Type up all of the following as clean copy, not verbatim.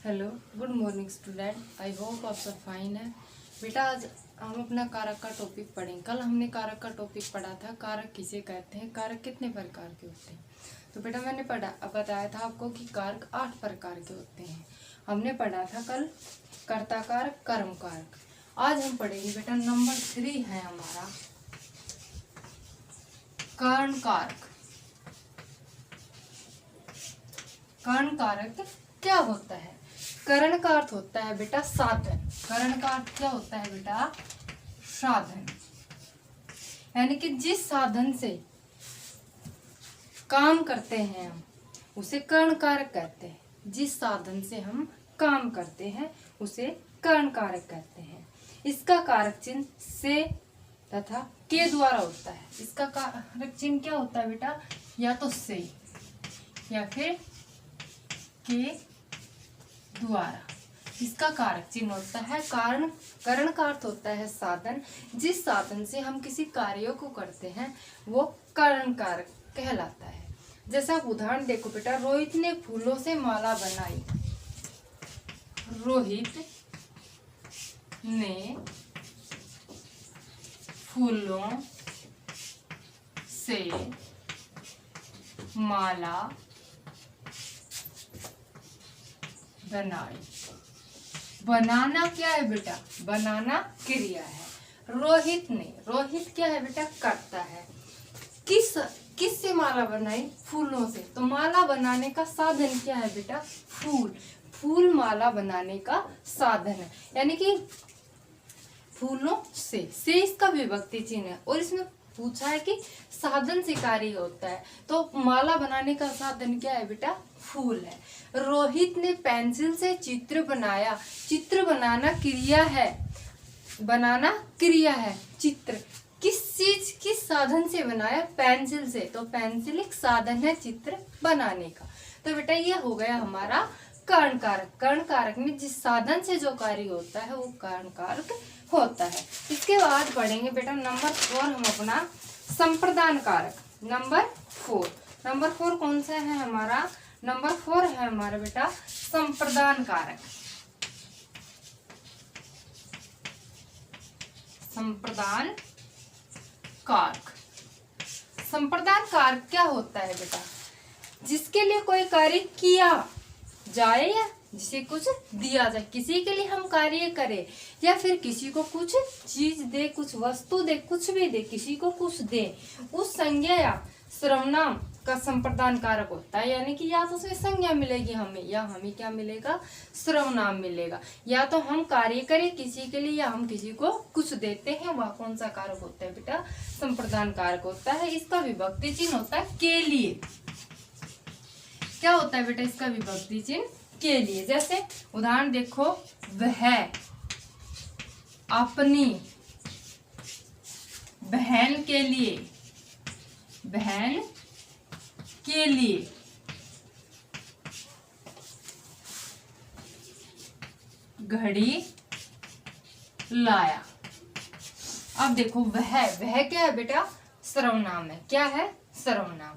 Hello, good morning student. I hope आप सब fine है। बेटा आज हम अपना कारक का टॉपिक पढ़ेंगे। कल हमने कारक का टॉपिक पढ़ा था, कारक किसे कहते हैं, कारक कितने प्रकार के होते हैं। तो बेटा मैंने बताया था आपको कि कारक 8 प्रकार के होते हैं। हमने पढ़ा था कल कर्ता कारक, कर्म कारक। आज हम पढ़ेंगे बेटा नंबर 3 है हमारा कर्ण कारक। कर्ण कारक क्या होता है? कर्ण का अर्थ होता है बेटा साधन। कर्ण का अर्थ क्या होता है बेटा? साधन। यानी कि जिस साधन से काम करते हैं हम उसे कर्ण कारक कहते हैं। जिस साधन से हम काम करते हैं उसे कर्ण कारक कहते हैं। इसका कारक चिन्ह से तथा के द्वारा होता है। इसका कारक चिन्ह क्या होता है बेटा? या तो से या फिर के द्वारा इसका कारक चिन्ह होता है। कर्ण का अर्थ होता है साधन। जिस साधन से हम किसी कार्य को करते हैं वो कर्ण कारक कहलाता है। जैसा आप उदाहरण देखो बेटा, रोहित ने फूलों से माला बनाई। रोहित ने फूलों से माला बनाई। बनाना क्या है बेटा? बनाना क्रिया है। रोहित क्या है बेटा? करता है। किस से माला बनाई? फूलों से। तो माला बनाने का साधन क्या है बेटा? फूल माला बनाने का साधन है। यानी कि फूलों से इसका विभक्ति चिन्ह है। और इसमें पूछा है कि साधन से कार्य होता है, तो माला बनाने का साधन क्या है बेटा? फूल है। रोहित ने पेंसिल से चित्र बनाया। चित्र बनाना क्रिया है। बनाना क्रिया है। चित्र किस साधन से बनाया? पेंसिल से। तो पेंसिल एक साधन है चित्र बनाने का। तो बेटा ये हो गया हमारा कर्ण कारक। कर्ण कारक में जिस साधन से जो कार्य होता है वो कर्ण कारक होता है। इसके बाद पढ़ेंगे बेटा नंबर 4 हम अपना संप्रदान कारक। नंबर 4 कौन सा है हमारा? नंबर 4 है हमारा बेटा संप्रदान कारक। संप्रदान कारक। संप्रदान कारक क्या होता है बेटा? जिसके लिए कोई कार्य किया जाए या जिसे कुछ दिया जाए। किसी के लिए हम कार्य करें या फिर किसी को कुछ चीज दे, कुछ वस्तु दे, कुछ भी दे, किसी को कुछ दे, उस संज्ञा या सर्वनाम का संप्रदान कारक होता है। यानी कि या तो उसमें संज्ञा मिलेगी हमें या हमें क्या मिलेगा? सर्वनाम मिलेगा। या तो हम कार्य करें किसी के लिए या हम किसी को कुछ देते हैं, वह कौन सा कारक होता है बेटा? संप्रदान कारक होता है। इसका विभक्ति चिन्ह होता है के लिए। क्या होता है बेटा इसका विभक्ति चिन्ह? के लिए। जैसे उदाहरण देखो, वह अपनी बहन के लिए घड़ी लाया। अब देखो वह क्या है बेटा? सर्वनाम है। क्या है? सर्वनाम।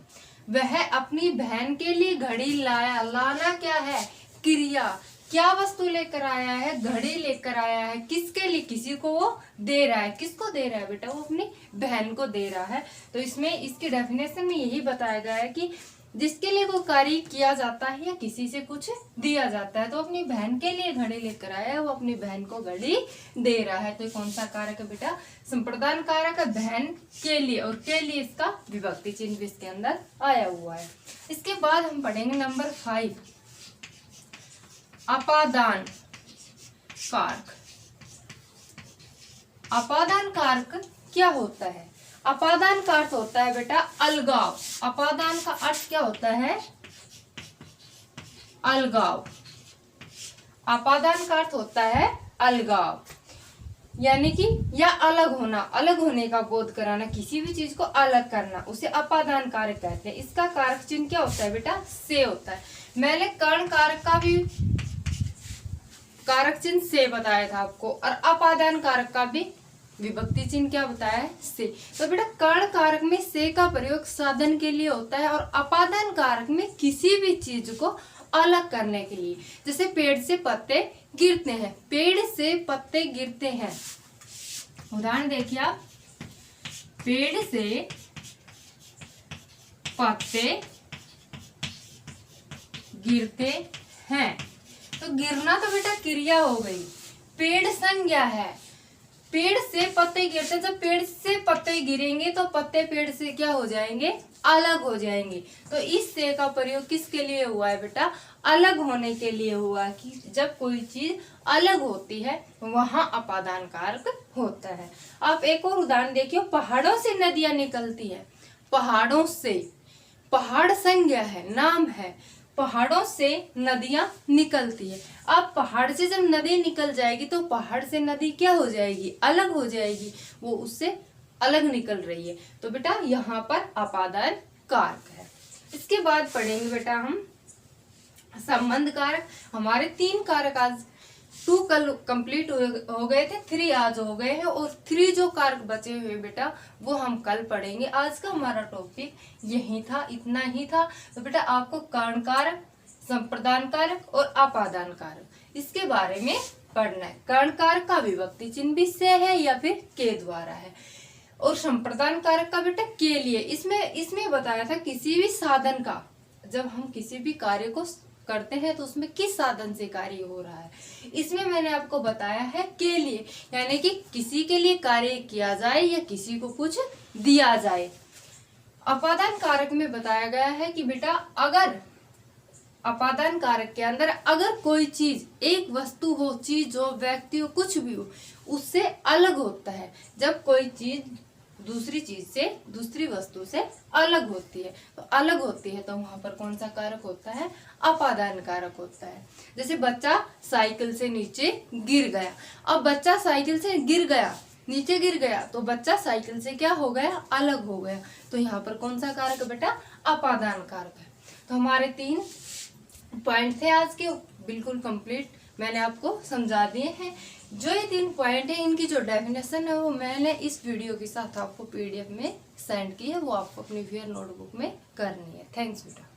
वह अपनी बहन के लिए घड़ी लाया। लाना क्या है? क्रिया। क्या वस्तु लेकर आया है? घड़ी लेकर आया है। किसके लिए? किसी को वो दे रहा है। किसको दे रहा है बेटा? वो अपनी बहन को दे रहा है। तो इसमें इसकी डेफिनेशन में यही बताया गया है कि जिसके लिए कोई कार्य किया जाता है या किसी से कुछ दिया जाता है, तो अपनी बहन के लिए घड़ी लेकर आया है, वो अपनी बहन को घड़ी दे रहा है। तो कौन सा कारक है बेटा? संप्रदान कारक है। बहन के लिए और के लिए इसका विभक्ति चिन्ह भी इसके अंदर आया हुआ है। इसके बाद हम पढ़ेंगे नंबर 5 अपादान कारक। अपादान कारक क्या होता है? अपादान का अर्थ होता है बेटा अलगाव। अपादान का अर्थ क्या होता है? अलगाव। अपादान का अर्थ होता है अलगाव, यानी कि या अलग होना, अलग होने का बोध कराना, किसी भी चीज को अलग करना, उसे अपादान कारक कहते हैं। इसका कारक चिन्ह क्या होता है बेटा? से होता है। मैंने कर्ण कारक का भी कारक चिन्ह से बताया था आपको, और अपादान कारक का भी विभक्ति चिन्ह क्या बताया है? से। तो बेटा कर्ण कारक में से का प्रयोग साधन के लिए होता है और अपादान कारक में किसी भी चीज को अलग करने के लिए। जैसे पेड़ से पत्ते गिरते हैं, पेड़ से पत्ते गिरते हैं। उदाहरण देखिए आप, पेड़ से पत्ते गिरते हैं। तो गिरना तो बेटा क्रिया हो गई, पेड़ संज्ञा है। पेड़ से पत्ते गिरते, जब पेड़ से पत्ते गिरेंगे तो पत्ते पेड़ से क्या हो जाएंगे, अलग हो जाएंगे। तो इस से का प्रयोग किसके लिए हुआ है बेटा, अलग होने के लिए हुआ, कि जब कोई चीज अलग होती है वहां अपादान कारक होता है। आप एक और उदाहरण देखिए, पहाड़ों से नदियां निकलती है। पहाड़ों से, पहाड़ संज्ञा है, नाम है, पहाड़ों से नदियां निकलती है। अब पहाड़ से जब नदी निकल जाएगी तो पहाड़ से नदी क्या हो जाएगी, अलग हो जाएगी, वो उससे अलग निकल रही है। तो बेटा यहाँ पर अपादान कारक है। इसके बाद पढ़ेंगे बेटा हम संबंध कारक। हमारे 3 कारक आज 2 कल कंप्लीट हो गए थे, 3 आज हो गए हैं, और 3 जो कारक बचे हुए बेटा वो हम कल पढ़ेंगे। आज का हमारा टॉपिक यही था, इतना ही था। तो बेटा आपको कारण कारक, संप्रदान कारक और अपादान कारक इसके बारे में पढ़ना है। कारण कारक का विभक्ति चिन्ह भी से है या फिर के द्वारा है, और संप्रदान कारक का बेटा के लिए। इसमें बताया था किसी भी साधन का, जब हम किसी भी कार्य को करते हैं तो उसमें किस साधन से कार्य हो रहा है, इसमें मैंने आपको बताया है के लिए, यानी कि किसी के लिए कार्य किया जाए या किसी को कुछ दिया जाए। अपादान कारक में बताया गया है कि बेटा अगर अपादान कारक के अंदर अगर कोई चीज, एक वस्तु हो, चीज हो, व्यक्ति हो, कुछ भी हो, उससे अलग होता है। जब कोई चीज दूसरी चीज से, दूसरी वस्तु से अलग होती है, तो अलग होती है तो वहां पर कौन सा कारक होता है, अपादान कारक होता है। जैसे बच्चा साइकिल से नीचे गिर गया। अब बच्चा साइकिल से गिर गया, नीचे गिर गया, तो बच्चा साइकिल से क्या हो गया, अलग हो गया। तो यहाँ पर कौन सा कारक बेटा, अपादान कारक है। तो हमारे 3 पॉइंट थे आज के, बिल्कुल कंप्लीट मैंने आपको समझा दिए हैं। जो ये 3 पॉइंट है, इनकी जो डेफिनेशन है वो मैंने इस वीडियो के साथ आपको PDF में सेंड की है, वो आपको अपनी फेयर नोटबुक में करनी है। थैंक्स बेटा।